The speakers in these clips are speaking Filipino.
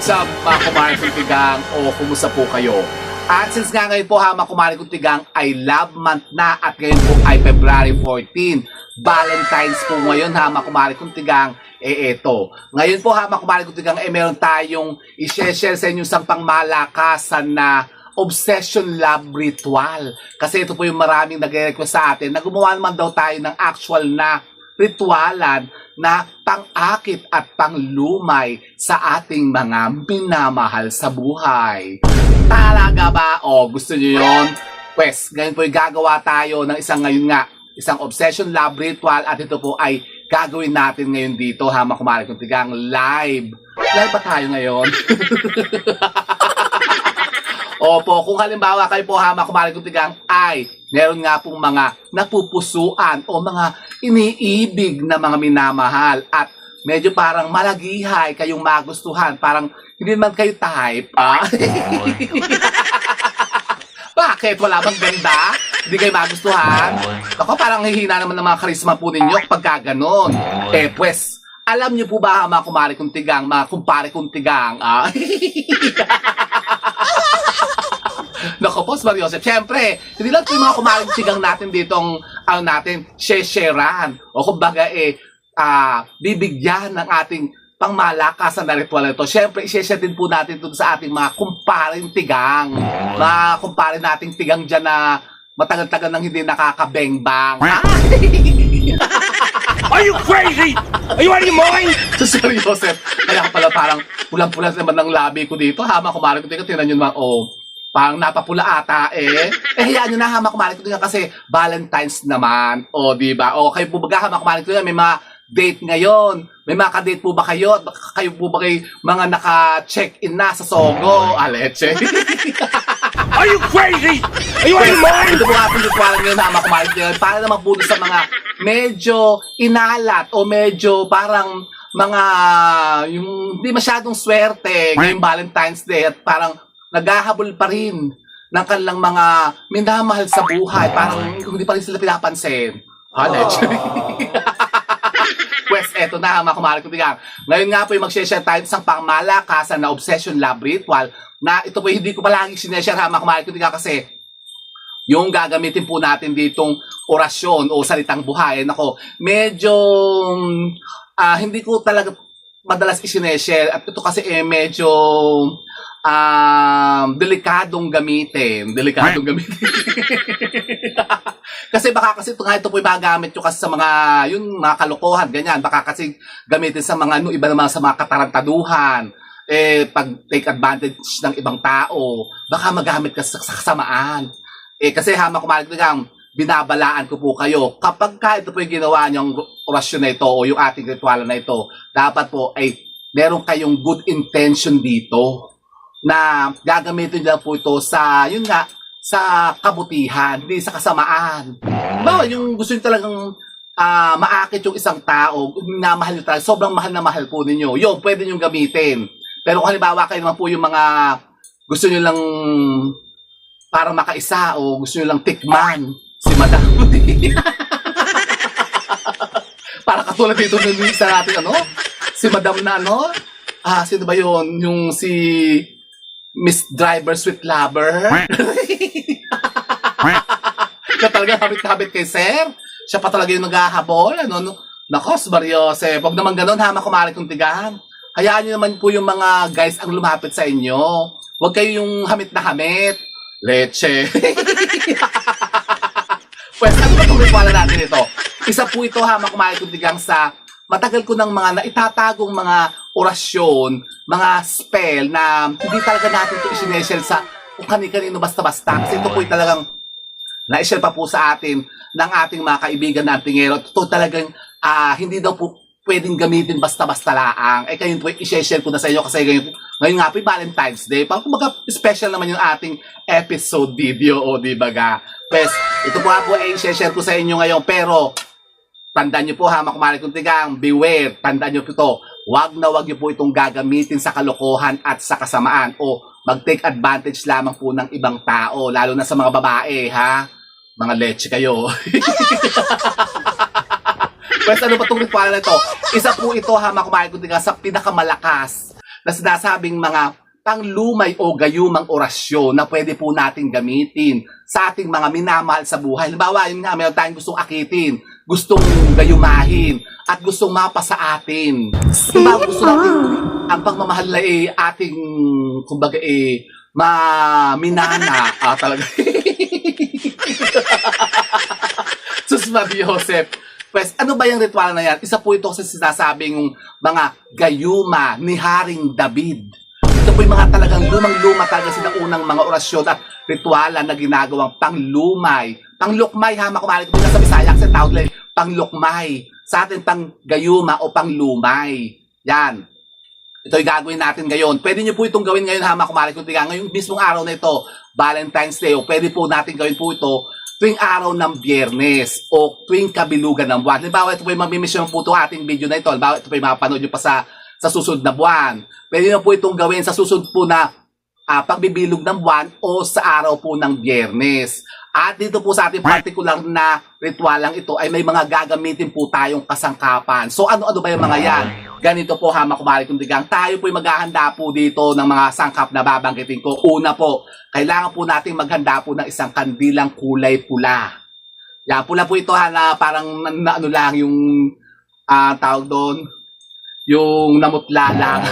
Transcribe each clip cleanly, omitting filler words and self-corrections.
What's up mga kumare kong tigang o kumusta po kayo? At since nga ngayon po mga kumare kong tigang ay love month na at ngayon po ay February 14. Valentine's po ngayon mga kumare kong tigang. Eto. Ngayon po mga kumare kong tigang meron tayong i-share sa inyo isang pangmalakasan na obsession love ritual. Kasi ito po yung maraming nagre-request sa atin na gumawa naman daw tayo ng actual na ritualan na pang-akit at panglumay sa ating mga minamahal sa buhay. Talaga ba? O gusto nyo yun? Pues, ngayon po yung gagawa tayo ng isang obsession love ritual at ito po ay gagawin natin ngayon dito ha mga kumare kong tigang live. Live ba tayo ngayon? Opo, kung halimbawa kayo po ha mga kumare kong tigang ay meron nga pong mga napupusuan o mga iniibig na mga minamahal at medyo parang malagihay kayong magustuhan. Parang hindi naman kayo type. Bakit? Wala bang ganda? Hindi kayo magustuhan? Ako parang hihina naman ng mga karisma po ninyo pagka ganon. Pues, alam niyo po ba mga kumare kong tigang, mga kumpare kong tigang? Naku po, Mario Joseph. Siyempre, hindi lang po yung mga kumaring tigang natin ditong share-sharean. O kumbaga bibigyan ng ating pangmalakasan na ritual ito. Siyempre, i-share din po natin ito sa ating mga kumparing tigang. Mga kumparing nating tigang dyan na matagal-tagal nang hindi nakakabengbang. Are you crazy? Are you out of your mind? So, Mario Joseph, kaya pala parang pulang-pulang naman ng labi ko dito. Mga kumaring tigang, tingnan nyo naman, parang napapula ata hayaan nyo na hama kumarin ko kasi Valentine's naman. Di ba? Kayo po ba hama kumarin ko may mga date ngayon? May mga ka-date po ba kayo? Kayo po ba kayo mga naka-check-in na sa Sogo? Leche. Are you crazy? Are you out of your mind? Ito po nga po yung ritual ngayon hama kumarin ko para naman po sa mga medyo inalat o medyo parang mga yung hindi masyadong swerte ngayong Valentine's Day at parang naghahabol pa rin ng kanilang mga minamahal sa buhay. Parang hindi pa rin sila pinapansin. Pues, eto na, mga kumare kong tigang. Ngayon nga po yung mag-share tayo isang pangmalakasan na obsession love ritual na ito po hindi ko palagi sineshare mga kumare kong tigang kasi yung gagamitin po natin ditong orasyon o salitang buhay. Nako, medyo hindi ko talaga madalas isineshare at ito kasi medyo delikadong gamitin. Kasi baka kasi ito po ibagamit nyo kasi sa mga mga kalokohan, ganyan. Baka kasi gamitin sa mga iba naman sa mga katarantaduhan. Pag take advantage ng ibang tao, baka magamit kasi sa kasamaan. Kasi hama kumalit lang, binabalaan ko po kayo. Kapag ito po yung ginawa nyong orasyon na ito o yung ating ritual na ito, dapat po ay meron kayong good intention dito na gagamitin nila po ito sa, sa kabutihan, hindi sa kasamaan. Bawa, yung gusto nyo talagang maakit yung isang tao, minamahal nyo talaga, sobrang mahal na mahal po ninyo, yun, pwede nyo gamitin. Pero kung halimbawa kayo naman po yung mga gusto nyo lang parang makaisa o gusto nyo lang tikman, si Madam. Para katulad dito ng isa natin, si Madam na sino ba yun? Yung si Miss Driver Sweet Lover. Na talaga habit-habit kay Sir. Siya pa talaga yung naghahabol. Nako, Mario Joseph. Huwag naman ganun, hama kumari kong tigahan. Hayaan nyo naman po yung mga guys ang lumapit sa inyo. Huwag kayo yung hamit na hamit. Leche. Pues, ano ba itong ritual natin ito? Isa po ito, hama kumari kong tigang sa matagal ko ng mga naitatagong mga orasyon, mga spell na hindi talaga natin ito isineshare sa kung kani-kanino basta-basta. Kasi ito po yung talagang na-share pa po sa atin ng ating mga kaibigan na antingero. Ito talagang hindi daw po pwedeng gamitin basta-basta laang. Kayo po i-share ko na sa inyo kasi ngayon nga po yung Valentine's Day. Parang kumbaga special naman yung ating episode video di ba ga? Pues, ito po nga po i-share ko sa inyo ngayon pero tandaan nyo po mga kumare kong tigang, beware, tandaan nyo po ito, wag nyo po itong gagamitin sa kalokohan at sa kasamaan o mag-take advantage lamang po ng ibang tao, lalo na sa mga babae, mga leche kayo. Pues ano ba itong ritual na ito? Isa po ito, mga kumare kong tigang, sa pinakamalakas na sinasabing mga panglumay o gayumang orasyon na pwede po natin gamitin sa ating mga minamahal sa buhay. Halimbawa, yun nga, meron tayong gustong akitin, gustong gayumahin, at gustong mapa sa atin. Halimbawa, gusto natin ang pagmamahal na ating, kumbaga maminana. Talaga. Sus Maria Joseph. Pues, ano ba yung ritual na yan? Isa po ito sa sinasabing mga gayuma ni Haring David. Ito po yung mga talagang lumang-luma talaga sila unang mga orasyon at ritualan na ginagawang panglumay. Panglukmay ha, makumali ko sa Bisaya kasi tawag lang panglukmay. Sa atin panggayuma o panglumay. Yan. Ito yung gagawin natin ngayon. Pwede nyo po itong gawin ngayon ha, makumali ko ngayong mismong araw na ito, Valentine's Day, o pwede po natin gawin po ito tuwing araw ng Biyernes o tuwing kabilugan ng buwan. Halimbawa, ito po yung mamimission po ito ating video na ito. Halimbawa, ito po yung mapanood nyo pa sa susunod na buwan. Pwede nyo po itong gawin sa susunod po na pagbibilog ng buwan o sa araw po ng Biyernes. At dito po sa ating particular na ritualang ito ay may mga gagamitin po tayong kasangkapan. So ano-ano ba yung mga yan? Ganito po ha, makumari kong digang. Tayo po ay maghahanda po dito ng mga sangkap na babanggitin ko. Una po, kailangan po natin maghanda po ng isang kandilang kulay pula. Yan, pula po ito ha, na parang ano lang yung tawag doon, yung namutla lang.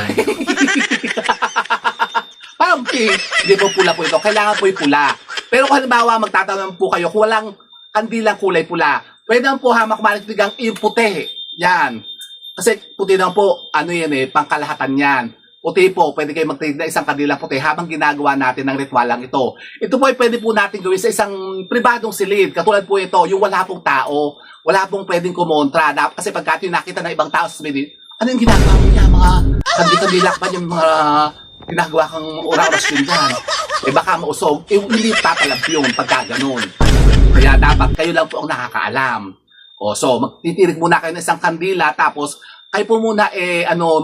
Parang pink. Hindi po pula po ito. Kailangan po yung pula. Pero kung halimbawa magtatanong po kayo kung walang kandilang kulay pula, pwede naman po hamak malitigang yung puti. Yan. Kasi puti naman po, ano yan pangkalahatan yan. Puti po, pwede kayo magtinda na isang kandilang puti habang ginagawa natin ng ritualang ito. Ito po ay pwede po natin gawin sa isang pribadong silid. Katulad po ito, yung wala pong tao, wala pong pwedeng kumontra. Kasi pagka yung nakita ng ibang tao sa silid, ano yung ginagawa mo niya, mga kandilak ba yung mga ginagawa kang orasyon dyan? Baka mausog. Hindi tatalab yun pagka ganun. Kaya dapat kayo lang po ang nakakaalam. So, magtitirik muna kayo ng isang kandila, tapos kayo po muna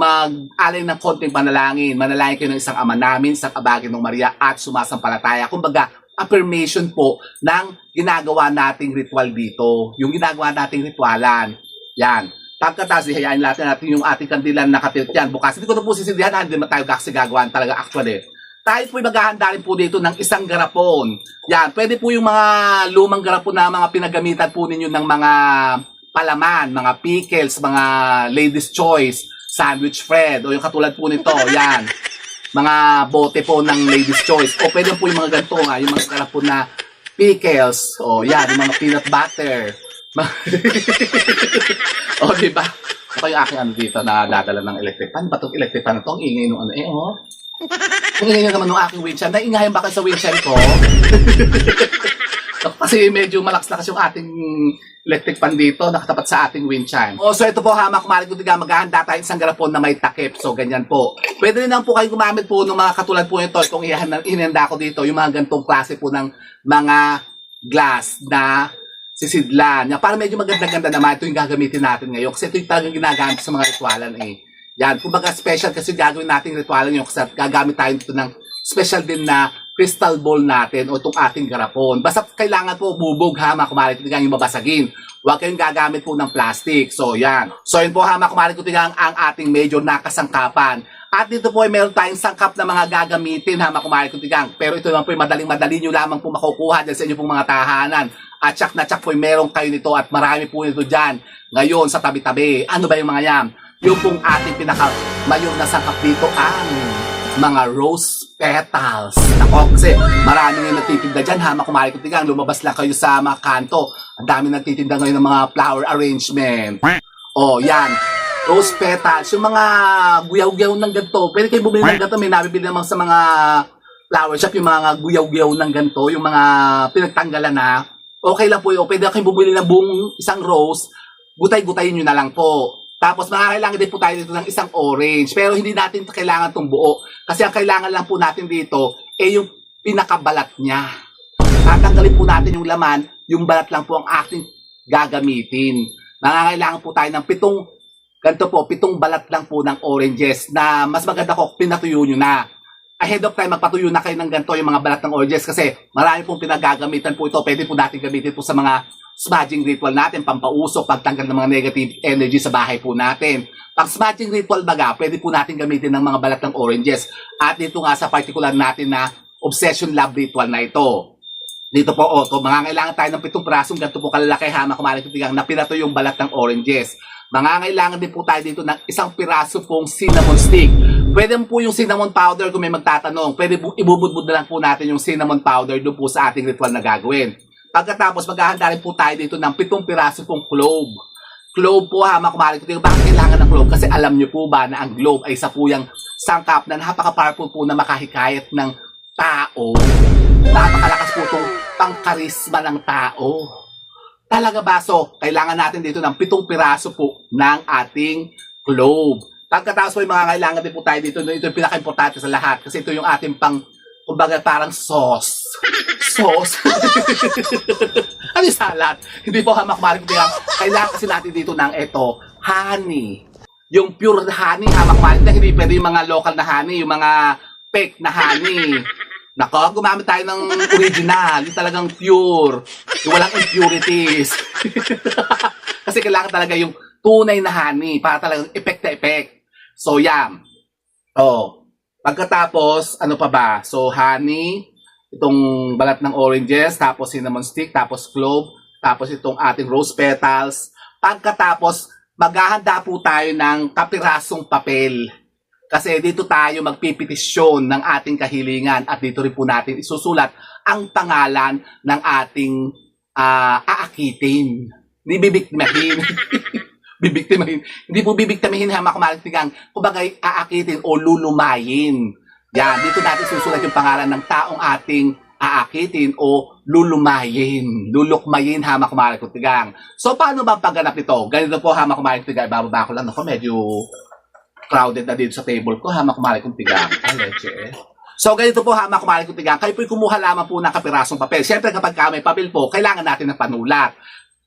mag-alay ng konting panalangin. Manalangin kayo ng isang Ama Namin, isang Abagin ng Maria, at sumasampalataya. Kumbaga, affirmation po ng ginagawa nating ritual dito. Yung ginagawa nating ritualan. Yan. Pagkatapos, hayain natin yung ating kandilan na katilt yan. Bukas, hindi ko na po sisindihan, hindi naman tayo kasi gagawin talaga actually. Tayo po maghahanda rin po dito ng isang garapon. Yan, pwede po yung mga lumang garapon na mga pinagamitan po ninyo ng mga palaman, mga pickles, mga ladies choice, sandwich bread, o yung katulad po nito, yan. Mga bote po ng ladies choice. O pwede po yung mga ganito nga, yung mga garapon na pickles, o yan, yung mga peanut butter. O, diba? Ito yung aking dito na dadala ng electric fan. Ba't itong electric fan na ito? Ang ingay nung Ang ingay naman nung aking windshield. Naingayan ba kayo sa windshield ko? Kasi medyo malakas na kasi yung ating electric fan dito, nakatapat sa ating windshield. So ito po ha, makumalig ko diga, maghahanda tayo isang garapon na may takip. So ganyan po. Pwede rin naman po kayo gumamit po ng mga katulad po nito. Itong inihanda ko dito, yung mga gantong klase po ng mga glass na sisidlan. Para medyo maganda-ganda naman, ito yung gagamitin natin ngayon. Kasi ito yung talagang ginagamit sa mga ritualan Yan, kumbaga special kasi gagawin natin ritualan ngayon kasi gagamit tayo dito ng special din na crystal ball natin o itong ating garapon. Basta kailangan po bubog ha, makumalit ko yung babasagin. Huwag kayong gagamit po ng plastic. So yan. So yun po ha, makumalit ko ang ating medyo nakasangkapan. At dito po ay meron tayong sangkap na mga gagamitin ha, makumalit ko pero ito naman po ay madaling-madali nyo lamang po makukuha dyan sa inyo pong mga tahanan. At tsak na tsak po meron kayo nito at marami po nito dyan ngayon sa tabi-tabi. Ano ba yung mga yan? Yung pong ating pinaka-mayong na sangkap dito ang mga rose petals. Nako, kasi maraming yung nagtitinda dyan ha, makumari ko tigang, lumabas lang kayo sa mga kanto. Ang dami nagtitinda ngayon ng mga flower arrangement. O, yan. Rose petals. Yung mga guyaw-guyaw ng ganito. Pwede kayo bumili ng ganito. May nabibili naman sa mga flower shop yung mga guyaw-guyaw ng ganito. Yung mga pinagtanggalan na. Okay lang po yun. Pwede kayo bumili ng buong isang rose. Gutay-gutayin nyo na lang po. Tapos makakailangan din po tayo dito ng isang orange. Pero hindi natin kailangan itong buo. Kasi ang kailangan lang po natin dito yung pinakabalat niya. Tatanggalin po natin yung laman, yung balat lang po ang ating gagamitin. Makakailangan po tayo ng pitong balat lang po ng oranges na mas maganda ko pinatuyo nyo na. Ahead of time, magpatuyo na kayo ng ganito yung mga balat ng oranges kasi marami pong pinagagamitan po ito. Pwede po natin gamitin po sa mga smudging ritual natin, pampausok, pagtanggal ng mga negative energy sa bahay po natin. Pag smudging ritual baga, pwede po natin gamitin ng mga balat ng oranges. At dito nga sa particular natin na obsession love ritual na ito. Dito po, mangangailangan tayo ng 7 pirasong ganito po kalalaki hama kumaring tutigang na pinato yung balat ng oranges. Mangangailangan din po tayo dito ng 1 piraso pong cinnamon stick. Pwede po yung cinnamon powder kung may magtatanong. Pwede po ibubudbud na lang po natin yung cinnamon powder doon po sa ating ritual na gagawin. Pagkatapos, maghahanda rin po tayo dito ng 7 piraso pong clove. Clove po hama kumaring tutigang. Bakit kailangan ng clove? Kasi alam nyo po ba na ang clove ay isa po yung sangkap na napaka-powerful po na makahikayat ng tao. Napakalakas po itong pangkarisma ng tao. Talaga ba? So, kailangan natin dito ng 7 piraso po ng ating clove. Pagkatapos po, mga kailangan din po tayo dito. Ito yung pinaka-importante sa lahat. Kasi ito yung ating kumbaga parang sauce. Sauce. Ano yung salad? Hindi po hamak-marik. Kailangan kasi natin dito ng honey. Yung pure honey, hamak-marik na. Hindi pwede yung mga local na honey, yung mga fake na honey. Nako, gumamit tayo ng original, yung talagang pure, yung walang impurities. Kasi kailangan talaga yung tunay na honey para talagang effect na effect. So, yan. Pagkatapos, ano pa ba? So, honey, itong balat ng oranges, tapos cinnamon stick, tapos clove, tapos itong ating rose petals. Pagkatapos, maghahanda po tayo ng kapirasong papel. Kasi dito tayo magpipetisyon ng ating kahilingan at dito rin po natin isusulat ang pangalan ng ating aakitin. Hindi bibiktimahin. Bibiktimahin. Hindi po bibiktimahin hamak kumaligtigang. Kumbaga aakitin o lulumayin. Yan, dito natin susulat yung pangalan ng taong ating aakitin o lulumayin. Lulukmayin hamak kumaligtigang. So paano ba pagganap nito? Ganito po hamak kumaligtigang. Bababa ko lang. Ako medyo crowded na dito sa table ko, hama kumari kong tigang. Leche. So, ganito po, hama kumari kong tigang. Kayo po'y kumuha lamang po ng kapirasong papel. Siyempre, kapag may papel po, kailangan natin ng panulat.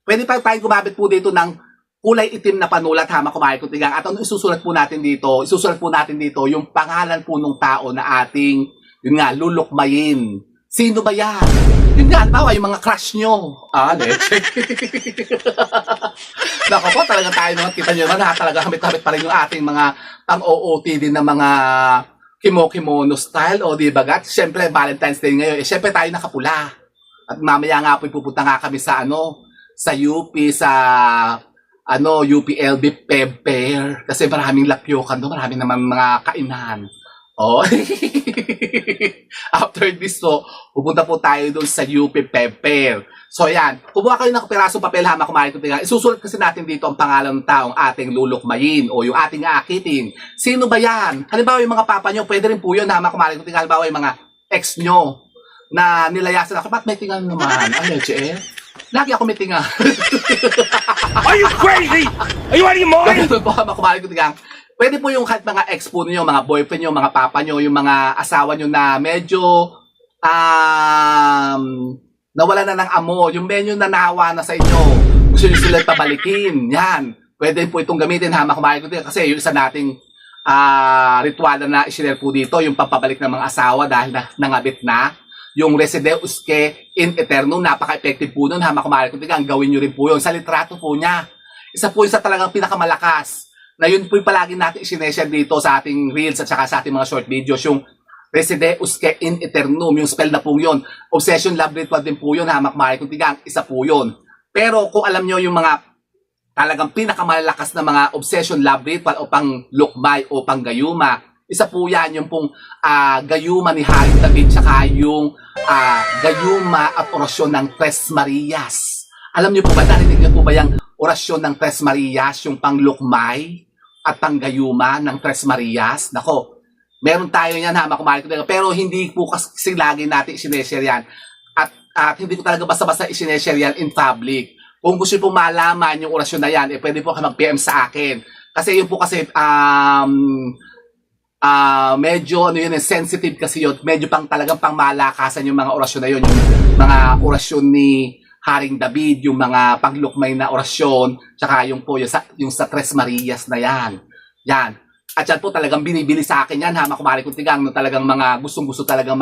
Pwede pa tayong gumamit po dito ng kulay itim na panulat, hama kumari kong tigang. At ano isusulat po natin dito? Isusulat po natin dito yung pangalan po ng tao na ating, yun nga, lulukmayin. Sino ba yan? Yun nga, halimbawa, yung mga crush nyo. Leche. Nako po, talagang tayo naman, kita nyo naman, talaga hamit-hamit pa rin yung ating mga pang-OOTD na mga kimo-kimono style, o di ba gat? Siyempre, Valentine's Day ngayon, siyempre tayo nakapula. At mamaya nga po, pupunta nga kami sa sa UP, sa UPLB Peb Fair. Kasi maraming lapyokan doon, maraming naman mga kainan. After this, pupunta po tayo doon sa UP Peb Fair. So, yan. Kumuha kayo ng pirasong papel, hama kumain ko tingnan. Isusulat kasi natin dito ang pangalan ng taong ating lulukmayin o yung ating aakitin. Sino ba yan? Halimbawa, yung mga papa nyo, pwede rin po yun, hama kumain ko tingnan. Halimbawa, yung mga ex nyo na nilayasan ako. Ba't may tingan naman? Leche. Lagi ako may tingan. Are you crazy? Are you out of your mind? Ganito po, hama kumain ko tingnan. Pwede po yung kahit mga ex po ninyo, mga boyfriend nyo, mga papa nyo, yung mga asawa nyo na medyo nawala na ng amo, yung medyo nanawa na sa inyo, gusto nyo sila pabalikin, yan. Pwede po itong gamitin, hama kumain ko din. Kasi yung isa nating ritual na isinare po dito, yung pampabalik ng mga asawa dahil nangabit na. Yung Resideus que in Eternum, napaka-effective po nun, hama kumain ko din. Gawin nyo rin po yun sa litrato po niya. Isa po yung sa talagang pinakamalakas. Na yun po yung palagi natin isineshare dito sa ating reels at saka sa ating mga short videos, yung Resideus que in Eternum, yung spell na po yun. Obsession love ritual din po yun, hamak mari kung tigang, isa po yun. Pero kung alam nyo yung mga talagang pinakamalakas na mga obsession love ritual o pang lukmay o pang gayuma, isa po yan, yung pong gayuma ni Haring David, saka yung gayuma at orasyon ng Tres Marias. Alam nyo po ba, narinig nyo po ba yung orasyon ng Tres Marias, yung pang lukmay at pang gayuma ng Tres Marias? Nako, meron tayo yan, hama kumain ko. Pero hindi po kasi lagi natin isineshare yan. At hindi ko talaga basta-basta isineshare yan in public. Kung gusto po malaman yung orasyon na yan, pwede po kayo mag-PM sa akin. Kasi yun po kasi, medyo sensitive kasi yun. Medyo talagang pang malakasan yung mga orasyon na yun. Yung mga orasyon ni Haring David, yung mga paglukmay na orasyon, tsaka yung po, yung sa Tres Marias na yan. Yan. At yan po talagang binibili sa akin yan, hama kumari kong tigang, no, talagang mga gustong-gusto talagang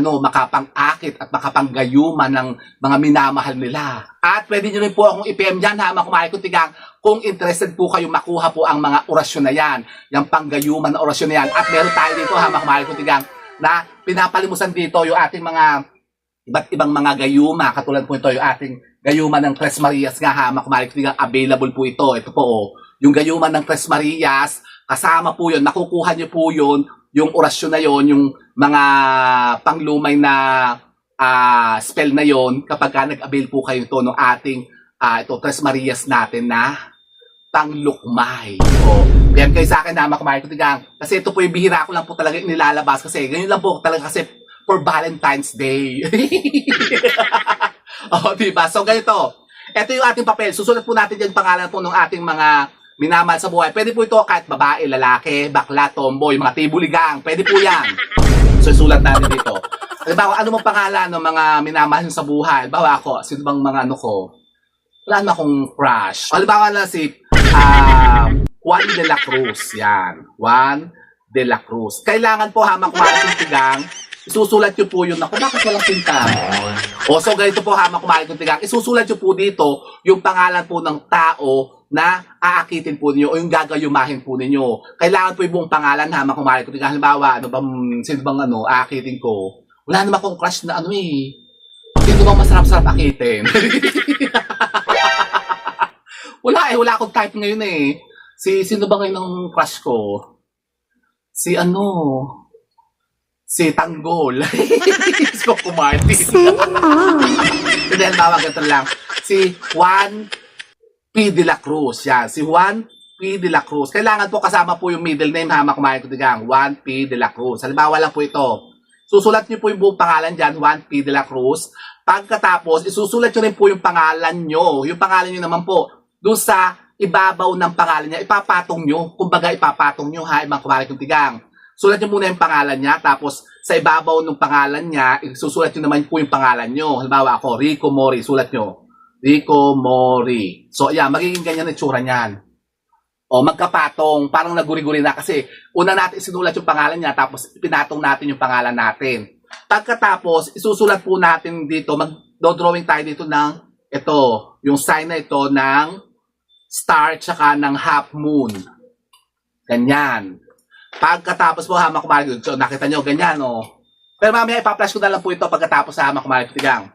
makapang-akit at makapanggayuman ng mga minamahal nila. At pwede nyo rin po akong i-PM dyan, ha, mga kumain ko tigang, kung interested po kayo makuha po ang mga orasyon na yan, yung panggayuman na orasyon na yan. At meron tayo dito, ha, mga kumain ko tigang, na pinapalimusan dito yung ating mga iba't ibang mga gayuma. Katulad po ito, yung ating gayuma ng Tres Marias nga, ha, mga kumain ko tigang, available po ito. Ito po, oh, yung gayuma ng Tres Marias, kasama po yun, nakukuha nyo po yun, yung orasyon na yon, yung mga panglumay na spell na yon, kapag ka nag-avail po kayo ito ng ating ito, Tres Marias natin na panglukmay. O, PM kayo sa akin na makumain ko tigang. Kasi ito po yung bihira ko lang po talaga nilalabas kasi ganyan lang po talaga kasi for Valentine's Day. O, diba? So, ganito. Ito yung ating papel. Susulat po natin yung pangalan po ng ating mga minamahal sa buhay. Pwede po ito kahit babae, lalaki, bakla, tomboy, mga tibuligang. Pwede po yan. So, isulat natin dito. Halimbawa, ano mong pangalan ng mga minamahal sa buhay? Halimbawa ako, sino bang mga ano ko? Wala na akong crush. Halimbawa na si Juan de la Cruz. Yan. Juan de la Cruz. Kailangan po hamak tigang, isusulat nyo po yun. Naku, bakit walang pinta? O, so ganito po hamak tigang, isusulat nyo po dito yung pangalan po ng tao na aakitin po ninyo o yung gagayumahin po ninyo. Kailangan po yung buong pangalan ha, makumari ko. Halimbawa, sino bang aakitin ko? Wala naman akong crush na sino bang masarap-sarap akitin? Wala akong type ngayon eh. Sino ba ngayon ang crush ko? Si Tanggol. Si Coco Martin. Hindi, halimbawa, ganito lang. Si Juan P. de la Cruz. Yan, si Juan P. de la Cruz. Kailangan po kasama po yung middle name, ha, makumain ko tigang. Juan P. de la Cruz. Halimbawa lang po ito. Susulat niyo po yung buong pangalan dyan, Juan P. de la Cruz. Pagkatapos, isusulat niyo rin po yung pangalan nyo. Yung pangalan nyo naman po, doon sa ibabaw ng pangalan niya, ipapatong nyo. Kumbaga, ipapatong nyo, ha, ibang kumain ko tigang. Sulat niyo muna yung pangalan niya, tapos sa ibabaw ng pangalan niya, isusulat niyo naman po yung pangalan nyo. Halimbawa ako, Rico Mori, sulat nyo. Rico Mori. So, yeah, magiging ganyan ang itsura niyan. O, magkapatong, parang naguri-guri na kasi una natin isinulat yung pangalan niya tapos pinatong natin yung pangalan natin. Pagkatapos, isusulat po natin dito, mag-drawing tayo dito ng ito, yung sign na ito ng star tsaka ng half moon. Ganyan. Pagkatapos po, hamak kumalig, so nakita nyo, ganyan, o. Pero mamaya ipa-flash ko na lang po ito pagkatapos sa hamak kumalig, tigang.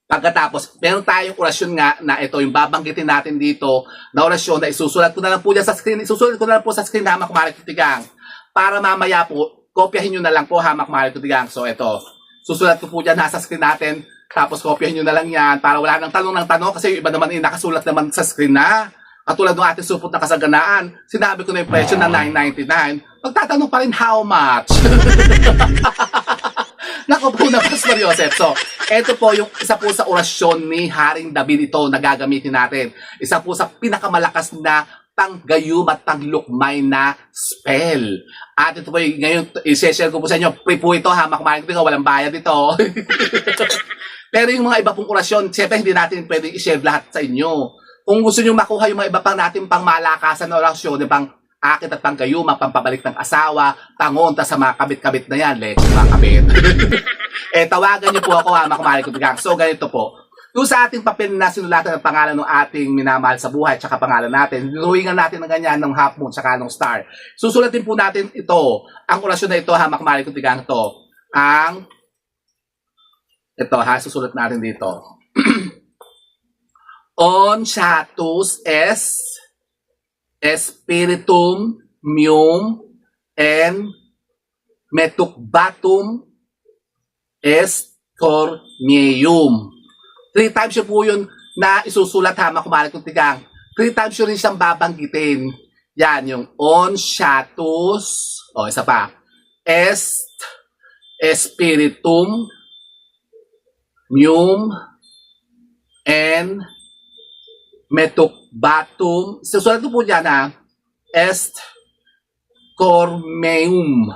Pagkatapos, meron tayong orasyon nga na ito, yung babanggitin natin dito na orasyon na isusulat ko na lang po dyan sa screen. Isusulat ko na lang po sa screen na hamak kumarik tigang. Para mamaya po, kopyahin nyo na lang po hamak kumarik tigang. So, ito. Susulat ko po dyan sa screen natin. Tapos, kopyahin nyo na lang yan para wala nang tanong ng tanong kasi yung iba naman nakasulat naman sa screen na. Katulad ng ating supot na kasaganaan, sinabi ko na yung presyo na $9.99. Magtatanong pa rin how much? Nako po na Pastor Joseph. So, ito po yung isa po sa orasyon ni Haring David ito na gagamitin natin. Isa po sa pinakamalakas na panggayum at panglukmay na spell. At ito po yung ngayon, i-share ko po sa inyo. Free po ito ha, makumain ko walang bayad ito. Pero yung mga iba pong orasyon, siyempre hindi natin pwedeng i-share lahat sa inyo. Kung gusto nyo makuha yung mga iba pang natin pang malakasan na orasyon, pang akit at panggayuma, pampabalik ng asawa, pangonta sa mga kabit-kabit na yan, leche mga kabit. Tawagan niyo po ako ha, makumari ko tigang. So, ganito po. Doon sa ating papel na sinulatan ng pangalan ng ating minamahal sa buhay at saka pangalan natin, hinuhingan natin ng ganyan ng half moon saka ng star. Susulatin po natin ito. Ang orasyon na ito ha, makumari ko tigang ito. Ito ha, susulat natin dito. On shatus es spiritum meum en metukbatum est corneum. 3 times yun po yun na isusulat ha, makumalik ng tigang. 3 times yun rin siyang babanggitin. Yan, yung on shatus, isa pa, est spiritum meum en metukbatum. Susulat ko po dyan ha, est cormeum.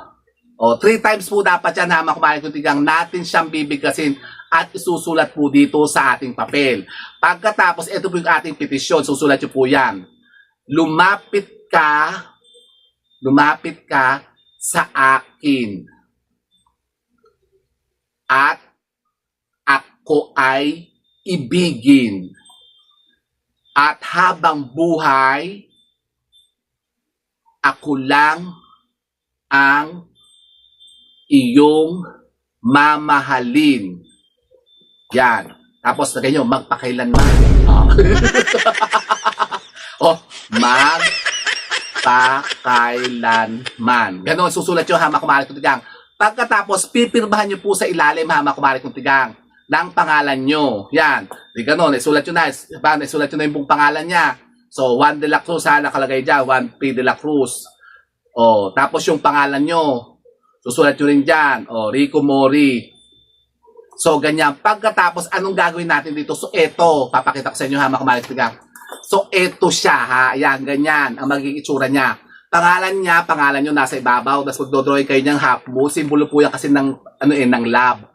3 times po dapat yan ha, makumalik ng tigang natin siyang bibigkasin at isusulat po dito sa ating papel. Pagkatapos, ito po yung ating petisyon. Susulat nyo po yan. Lumapit ka sa akin. at ako ay ibigin. At habang buhay, ako lang ang iyong mamahalin. Yan. Tapos lagay nyo, magpakailanman. Oh, magpakailanman. Ganon, susulat nyo, hama kumari kong tigang. Pagkatapos, pipirmahan nyo po sa ilalim, hama kumari kong tigang, ng pangalan nyo. Yan. Di ganon, isulat nyo na. Isulat nyo na yung buong pangalan niya. So, Juan de la Cruz, nakalagay dyan. Juan P. de la Cruz. O, tapos yung pangalan nyo, susulat nyo rin dyan. O, Rico Mori. So, ganyan. Pagkatapos, anong gagawin natin dito? So, eto. Papakita ko sa inyo, hama kumari kong tigang. So, eto siya, ha. Yan, ganyan. Ang magiging itsura niya. Pangalan nyo nasa ibabaw. Tapos magdodrawing kayo niyang half moon. Simbolo po yan kasi ng, ng lab.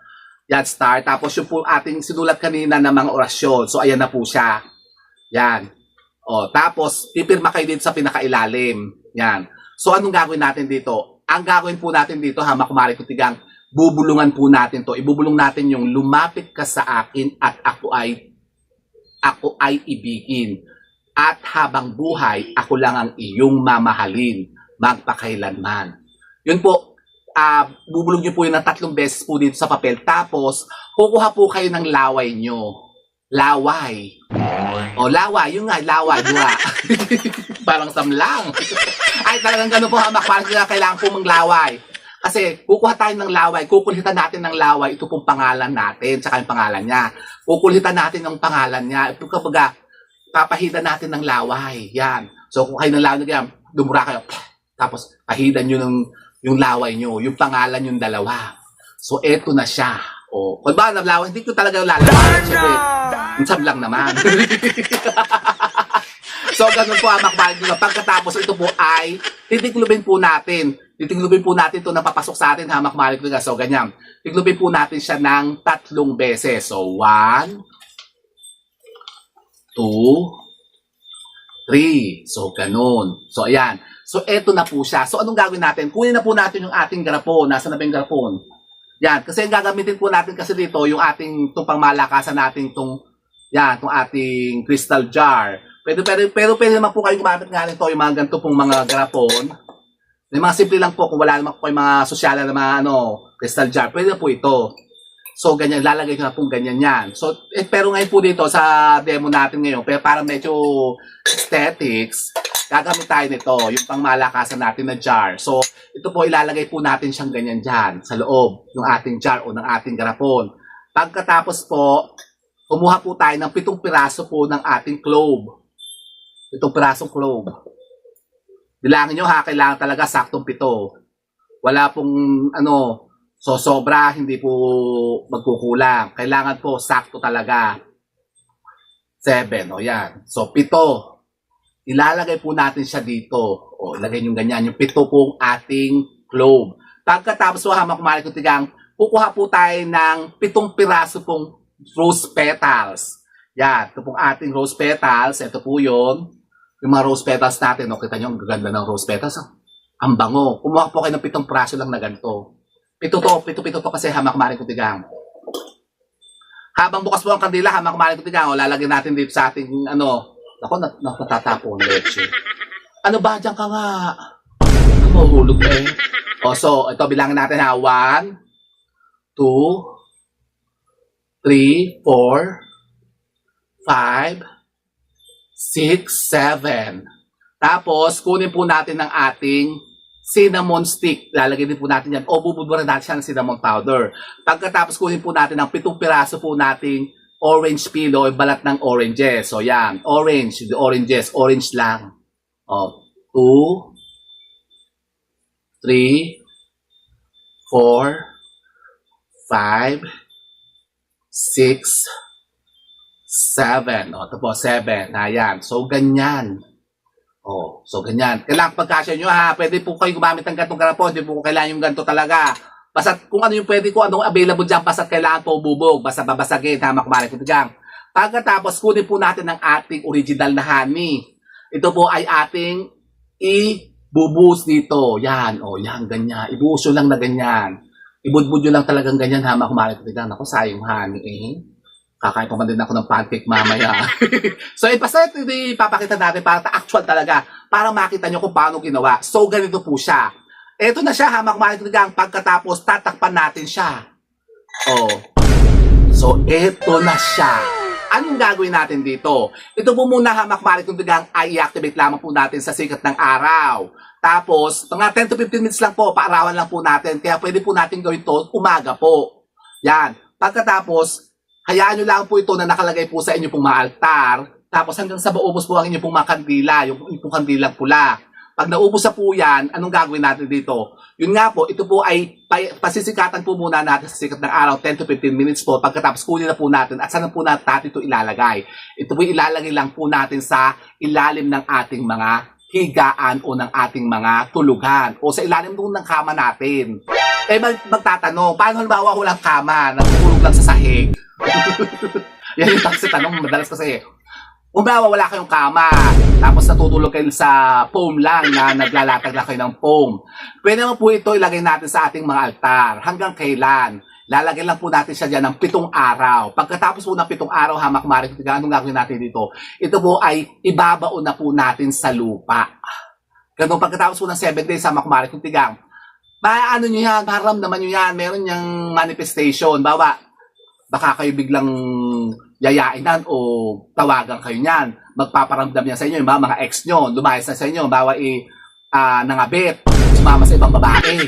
Yan, star. Tapos yung po ating sinulat kanina ng mga orasyon. So, ayan na po siya. Yan. O, tapos, pipirma kayo dito sa pinakailalim. Yan. So, anong gagawin natin dito? Ang gagawin po natin dito, hama kumari kong tigang, bubulungan po natin to. Ibubulong natin yung lumapit ka sa akin at ako ay ibigin. At habang buhay, ako lang ang iyong mamahalin, magpakailanman. Yun po, bubulong nyo po yun ng 3 beses po dito sa papel. Tapos, kukuha po kayo ng laway nyo. Laway. O, laway. Yung nga, laway. Dura. Parang samlang. Ay, talagang gano'n po, hamak. Parang kailangan po manglaway. Kasi, kukuha tayo ng laway. Kukulitan natin ng laway. Ito pong pangalan natin. Tsaka yung pangalan niya. Kukulitan natin ng pangalan niya. Ito kapag papahidan natin ng laway. Yan. So, kung kayo ng laway na dumura kayo. Tapos, pahidan nyo yung laway nyo, yung pangalan yung dalawa. So, eto na siya. O, kung ba nalaway, hindi ko talaga lalawayan. Siyempre, insam lang naman. So, ganun po ang makbalik nyo. Pagkatapos, ito po ay titiklubin po natin. Titiklubin po natin ito na papasok sa atin, hamak malik nyo. So, ganyan. Tiklubin po natin siya ng 3 beses. So, 1, 2, 3. So, ganun. So, ayan. So, eto na po siya. So, anong gagawin natin? Kunin na po natin yung ating garapon. Nasaan na ba yung garapon? Yan. Kasi yung gagamitin po natin kasi dito, yung ating itong pangmalakasan natin, itong ating crystal jar. Pero pwede naman po kayo gumamit nga nito, yung mga ganito pong mga garapon. Yung mga simple lang po, kung wala naman po yung mga sosyal na mga crystal jar, pwede na po ito. So, ganyan, lalagay ko na pong ganyan yan. So, pero ngayon po dito sa demo natin ngayon, pero para medyo aesthetics, gagamit tayo nito, yung pangmalakasan natin na jar. So, ito po, ilalagay po natin siyang ganyan dyan, sa loob ng ating jar o ng ating garapon. Pagkatapos po, kumuha po tayo ng 7 piraso po ng ating clove. 7 pirasong clove. Bilangin nyo ha, kailangan talaga saktong 7. Wala pong, so sobra, hindi po magkukulang. Kailangan po, sakto talaga. 7, o yan. So, 7. Ilalagay po natin siya dito. O, ilagay nyo ganyan. Yung 7 pong ating clove. Pagkatapos po, hamak kumari kong tigang, kukuha po tayo ng 7 piraso pong rose petals. Yan. Ito pong ating rose petals. Ito po yun. Yung mga rose petals natin. O, kita nyo, ang gaganda ng rose petals. Ang bango. Kumuha po kayo ng 7 piraso lang na ganito. 7 to kasi hamak kumari kong tigang. Habang bukas po ang kandila, hamak kumari kong tigang. O, lalagyan natin dito sa ating, ako, natatapo ang leche. Ano ba? Diyan ka nga. Mahuhulog eh. O, so, ito, bilangin natin ha. 1, 2, 3, 4, 5, 6, 7. Tapos, kunin po natin ang ating cinnamon stick. Lalagay din po natin yan. O, bubudburan natin siya ng cinnamon powder. Pagkatapos, kunin po natin ang 7 piraso po nating orange peel o balat ng oranges. So, yan. Orange. The oranges. Orange lang. O, 2, 3, 4, 5, 6, 7. O, ito po, 7. Ayan. So, ganyan. O, so, ganyan. Kailangan pagkasya nyo ha. Pwede po kayo gumamit ng gantong garapon. Hindi po kailangan yung ganito talaga. Basta kung ano yung pwede ko, anong available dyan, basta kailangan po bubog. Basta babasagin, tama kumari ko dyan. Pagkatapos, kunin po natin ang ating original na honey. Ito po ay ating ibubuhos dito. Yan, o yan, ganyan. Ibuhos lang na ganyan. ibudbud nyo lang talagang ganyan ha, mga kumari kutigang. Ako, sayang honey eh. Kakain pa man din ako ng pancake mamaya. So, basta ito ipapakita natin para actual talaga. Para makita nyo kung paano ginawa. So, ganito po siya. Ito na siya ha, mga kumari kutigang. Pagkatapos, tatakpan natin siya. Oh. So, ito na siya. Anong gagawin natin dito? Ito po muna ha, mga kumari kutigang, ay i-activate lamang po natin sa sikat ng araw. Tapos, mga 10 to 15 minutes lang po, paarawan lang po natin. Kaya pwede po natin gawin to umaga po. Yan. Pagkatapos, hayaan nyo lang po ito na nakalagay po sa inyo pong mga altar. Tapos hanggang sa maubos po ang inyo pong mga kandila, yung pong kandilang pula. Pag naubos na po yan, anong gagawin natin dito? Yun nga po, ito po ay pasisikatan po muna natin sa sikat ng araw, 10 to 15 minutes po. Pagkatapos kunin na po natin at saan po natin ito ilalagay. Ito po ilalagay lang po natin sa ilalim ng ating mga higaan o ng ating mga tulugan o sa ilalim ng kama natin. Eh magtatanong, paano halimbawa walang kama, natutulog lang sa sahig? Yan yung kasi tanong madalas kasi. Kung wala kayong kama, tapos natutulog kayo sa foam lang na naglalatag na kayo ng foam. Pwede naman po ito ilagay natin sa ating mga altar. Hanggang kailan? Lalagay lang po natin siya dyan ng 7 araw. Pagkatapos po ng 7 araw, hamak marik, anong gagawin natin dito? Ito po ay ibabaon na po natin sa lupa. Ganun, pagkatapos po ng 7 days, hamak marik, tigang. Ano nyo yan? Maramdaman nyo yan. Meron niyang manifestation. Baka kayo biglang yayainan o tawagan kayo niyan. Magpaparamdam niya sa inyo, yung mga ex nyo, lumayas na sa inyo, nangabit, sumama sa ibang babae.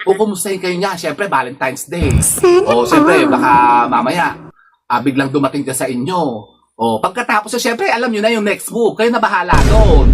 Kukumustahin kayo niya, syempre Valentine's Day. O syempre, baka mamaya, biglang dumating ka sa inyo. O pagkatapos, syempre, alam nyo na yung next move, kayo na bahala doon.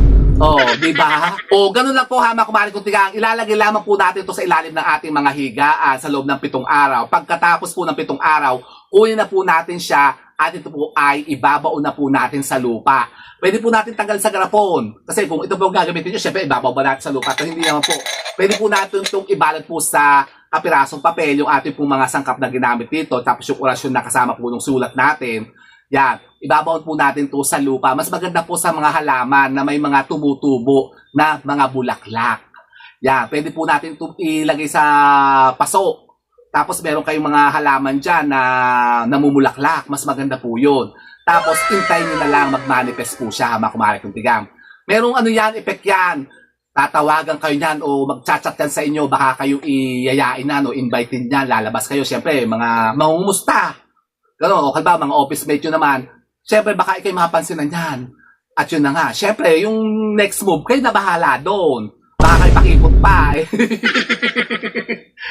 O, di ba? O, ganun lang po ha, mga kumari kong tigang. Ilalagay lamang po natin ito sa ilalim ng ating mga higaan sa loob ng 7 araw. Pagkatapos po ng 7 araw, kunin na po natin siya at ito po ay ibabaon na po natin sa lupa. Pwede po natin tanggal sa garapon. Kasi kung ito po gagamitin nyo, syempre ibabaw ba natin sa lupa? Ito hindi naman po. Pwede po natin itong ibalot po sa kapirasong papel, yung ating pong mga sangkap na ginamit dito, tapos yung orasyon na kasama po ng sulat natin. Yan, ibabaon po natin to sa lupa. Mas maganda po sa mga halaman na may mga tumutubo na mga bulaklak. Yan, pwede po natin ito ilagay sa paso. Tapos meron kayong mga halaman dyan na namumulaklak. Mas maganda po yun. Tapos intay nyo na lang mag-manifest po siya, mga kumari kong tigang. Merong ano yan, effect yan. Tatawagan kayo yan o mag-chat-chat yan sa inyo. Baka kayo iyayain na o invite yan. Lalabas kayo. Siyempre, mga mangumusta. Gano'n, o kalba, mga office mate yun naman. Siyempre, baka ikay mapansinan yan. At yun na nga. Siyempre, yung next move, kayo na bahala doon. Baka kayo pakipot pa.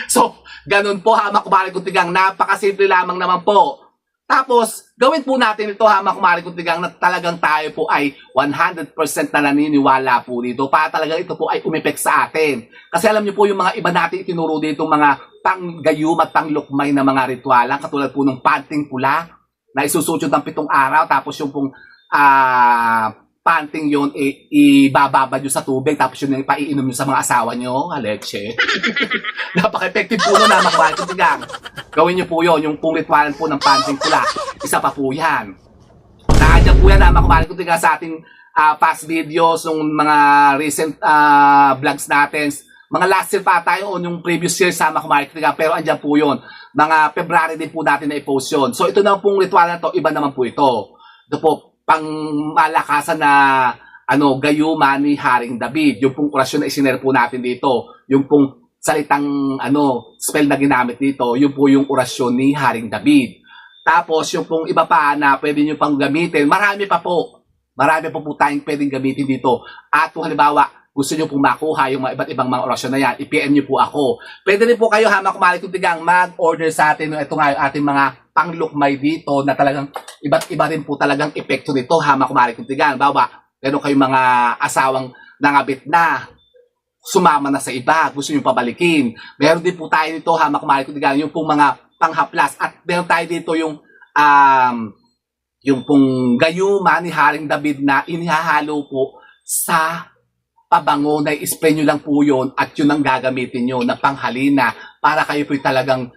So, ganun po ha, mga kumari kong tigang. Napakasimple lamang naman po. Tapos, gawin po natin ito ha, mga kumari kong tigang, na talagang tayo po ay 100% na naniniwala po dito. Para talagang ito po ay umepek sa atin. Kasi alam niyo po yung mga iba natin itinuro dito, mga panggayum at panglukmay na mga ritualan. Katulad po ng panting pula na isusuchod ng 7 araw. Tapos yung pong panting yun, ibababad nyo sa tubig. Tapos yun yung ipaiinom nyo sa mga asawa nyo. Leche. Napaka-effective po nun na mga kumari kong tigang. Gawin nyo po yun, yung pong ritualan po ng panting pula. Isa pa po yan. Nakadyan po yan na mga kumari kong sa ating past videos, yung mga recent vlogs natin. Mga last year pa tayo o yung previous year sa mga kumari kong pero andyan po yun. Mga February din po natin na i-post yun. So ito naman pong ritual na to, iba naman po ito. Ito po, pang malakasan na gayuma ni Haring David. Yung pong orasyon na isinare po natin dito. Yung pong salitang spell na ginamit dito, yun po yung orasyon ni Haring David. Tapos yung pong iba pa na pwede nyo pang gamitin, marami pa po. Marami pa po tayong pwedeng gamitin dito. At kung halimbawa, gusto nyo pong makuha yung mga iba't ibang mga orasyon na yan, i-PM nyo po ako. Pwede rin po kayo, mga kumari kong tigang, mag-order sa atin. Ito nga yung ating mga panglukmay dito na talagang iba't iba rin po talagang epekto nito, mga kumari kong tigang. Bawa, meron kayong mga asawang nangabit na, sumama na sa iba, gusto nyo pabalikin. Meron din po tayo dito, mga kumari kong tigang, yung pong mga panghaplas. At meron tayo dito yung pong gayuma ni Haring David na inihahalo po sa pabango na i-spray nyo lang po yun at yun ang gagamitin nyo na panghalina para kayo po talagang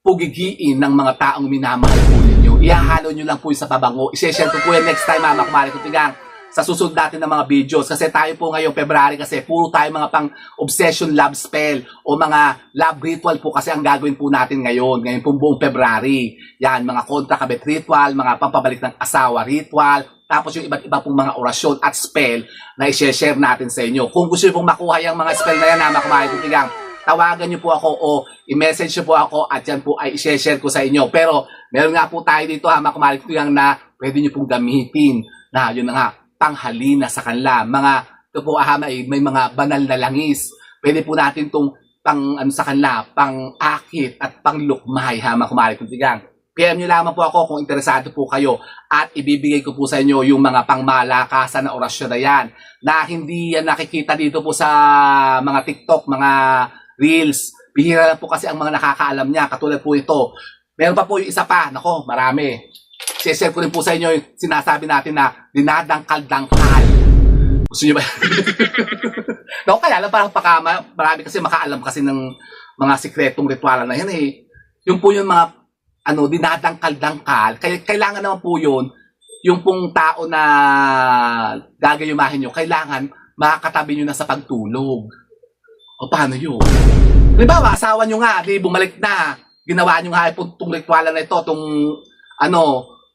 pugigiin ng mga taong minamahal po ninyo. Ihahalo nyo lang po sa pabango. I-share ko po yan next time, mga kumari kong tigang. sa susunod natin ng mga videos. Kasi tayo po ngayong February kasi puro tayo mga pang obsession love spell o mga love ritual po kasi ang gagawin po natin ngayon. Ngayon po buong February. Yan, mga kontra kabit ritual, mga pampabalik ng asawa ritual, tapos yung iba't iba pong mga orasyon at spell na i-share natin sa inyo. Kung gusto niyo pong makuha yung mga spell na yan, mga kumain, tawagan niyo po ako o i-message niyo po ako at yan po ay i-share ko sa inyo. Pero meron nga po tayo dito mga kumain, na pwede niyo pong gamitin na yun na nga, panghalina sa kanila. Mga, ito po may mga banal na langis. Pwede po natin itong sa kanila, pang akit at pang lukmay mga kumain. PM nyo lamang po ako kung interesado po kayo at ibibigay ko po sa inyo yung mga pangmalakasan na orasyon na yan na hindi yan nakikita dito po sa mga TikTok, mga Reels. Bihira po kasi ang mga nakakaalam niya, katulad po ito. Meron pa po yung isa pa, nako, marami. Share ko rin po sa inyo yung sinasabi natin na dinadangkal-dangkal. Gusto nyo ba? Naku, kaya lang parang marami kasi makaalam kasi ng mga sikretong ritualan na yan eh. Yung po yung mga dinadangkal-dangkal, kailangan naman po yun, yung pong tao na gagayumahin nyo, kailangan makakatabi nyo na sa pagtulog. O paano yun? Halimbawa, asawa nyo nga, di bumalik na, ginawa nyo nga itong ritualan na ito,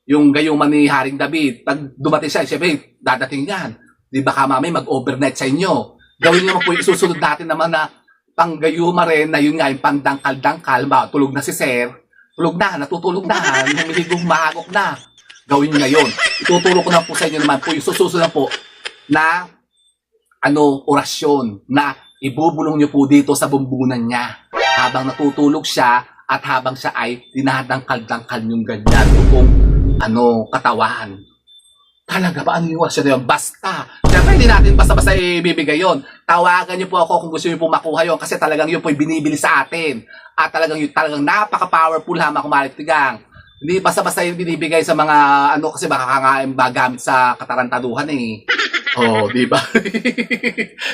yung gayuman ni Haring David, pag dumating siya, siyempre, dadating yan. Di baka mamay mag-overnight sa inyo. Gawin nyo po yung isusunod natin naman na panggayuma rin, na yun nga, yung pandangkal-dangkal, tulog na si Sir, tulog na, natutulog na, humihigong mahagok na. Gawin nyo na yun. Ituturo ko na po sa inyo naman po yung susunod po na orasyon na ibubulong nyo po dito sa bumbunan niya habang natutulog siya at habang siya ay dinadangkal-dangkal yung ganyan kung katawan. Talaga ba? Ano yung orasyon na yun? Basta. Siyempre, hindi natin basta-basta ibibigay yun. Tawagan nyo po ako kung gusto nyo po makuha yun kasi talagang yun po binibili sa atin. At talagang napaka-powerful mga kumaliktigang. Hindi basta-basta yung binibigay sa mga kasi baka magamit sa katarantaduhan eh. Oh, di ba?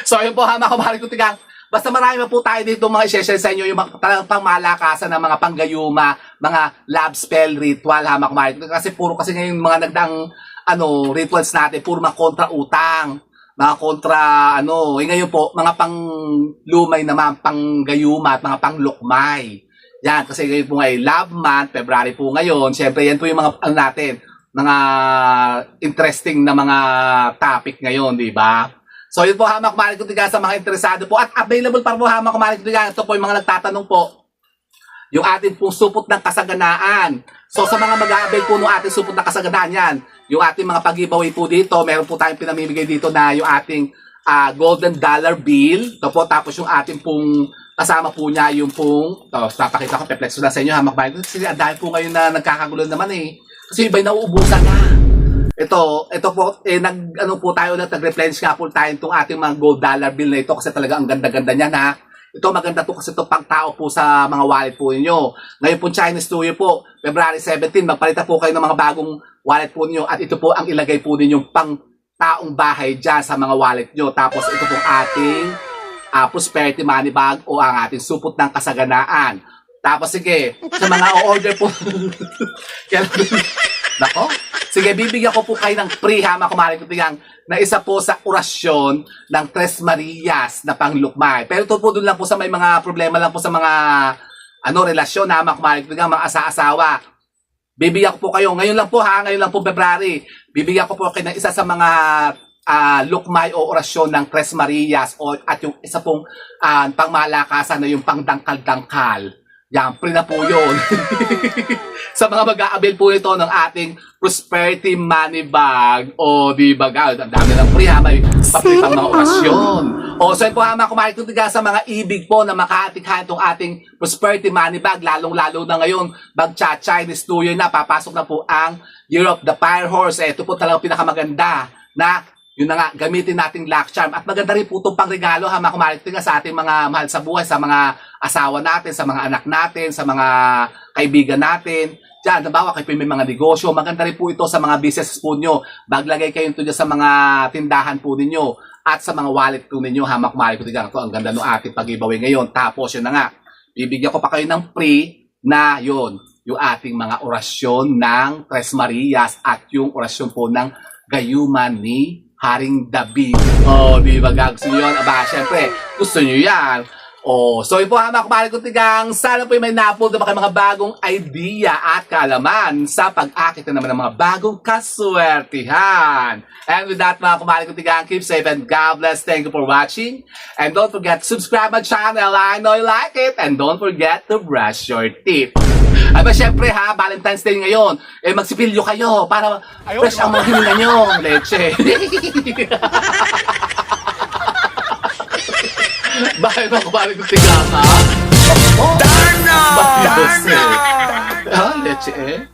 So, ayun po mga kumaliktigang. Basta marami po tayo dito mga i-share sa inyo yung talagang pangmalakasan ng mga panggayuma, mga love spell ritual mga kumaliktigang. Kasi puro kasi ngayon mga nagdang rituals natin, puro mga kontra utang. Mga kontra, ngayon po, mga panglumay naman, panggayuma at mga panglukmay. Yan, kasi ngayon po ngayon, Love Month, February po ngayon. Siyempre, yan po yung mga, mga interesting na mga topic ngayon, di ba? So, yun po, hamak kumalit ko sa mga interesado po. At available pa po, hamak kumalit ko ito po yung mga nagtatanong po. Yung ating pong supot ng kasaganaan. So, sa mga mag-a-avail po ng ating supot ng kasaganaan yan, yung ating mga pag-giveaway po dito, meron po tayong pinamimigay dito na yung ating golden dollar bill. Ito po, tapos yung ating pong kasama po niya, yung pong, papakita ko, peplex ko na sa inyo, hamak bayan. Kasi dahil po ngayon na nagkakagulo naman eh. Kasi iba'y nauubusan na. Ito po, po tayo na nag-replenish nga po tayo itong ating mga gold dollar bill na ito kasi talaga ang ganda-ganda niya na. Ito maganda to kasi ito pang tao po sa mga wallet po ninyo. Ngayon po Chinese New Year po, February 17, magpalita po kayo ng mga bagong wallet po ninyo at ito po ang ilagay po ninyo pang taong bahay dyan sa mga wallet nyo. Tapos ito po ating prosperity money bag o ang ating supot ng kasaganaan. Tapos sige, sa mga o-order po. Nako, sige, bibigyan ko po kayo ng free mga kumalikutigang na isa po sa orasyon ng Tres Marias na panglukmay. Pero ito po doon lang po sa may mga problema lang po sa mga relasyon na mga kumalikutigang, mga asa-asawa. Bibigyan ko po kayo, ngayon lang po February, bibigyan ko po kayo ng isa sa mga lukmay o orasyon ng Tres Marias at yung isa pong pangmalakasan na yung pangdangkal-dangkal. Yan, pre na po yun. Sa mga mag-a-avail po ito ng ating prosperity money bag. O, di ba, ang dami ng pre ha, may papri pang mga orasyon. O, so yun po ha, mga kumakitiga sa mga ibig po na makaatikhan itong ating prosperity money bag. Lalong-lalo na ngayon, mag-Chinese New Year na, papasok na po ang Year of the Fire Horse. Ito po talagang pinakamaganda na yun na nga, gamitin nating luck charm. At maganda rin po itong pangregalo ha, mga kumakitiga sa ating mga mahal sa buhay, sa mga asawa natin, sa mga anak natin, sa mga kaibigan natin. Diyan, nabawa kayo may mga negosyo. Maganda rin po ito sa mga business po nyo. Maglagay kayo ito dyan sa mga tindahan po ninyo at sa mga wallet po ninyo. Hamak mali po ito. Ang ganda ng ating pag-giveaway ngayon. Tapos yun na nga, bibigyan ko pa kayo ng free na yun, yung ating mga orasyon ng Tres Marias at yung orasyon po ng gayuman ni Haring David. Di ba gusto nyo yun? Aba, syempre, gusto nyo yan. So yun po ha mga kumari kong tigang, sana po may napulot na kayo mga bagong idea at kaalaman sa pag-akit na naman ng mga bagong kaswertihan. And with that mga kumari kong tigang, keep safe and God bless. Thank you for watching. And don't forget to subscribe my channel. I know you like it. And don't forget to brush your teeth. Aba syempre ha, Valentine's Day ngayon. Magsipilyo kayo para fresh ang mga hininga nyo. Leche. Bakit ako balik ng tigang, ha? Darna! Bakit? Leche, eh?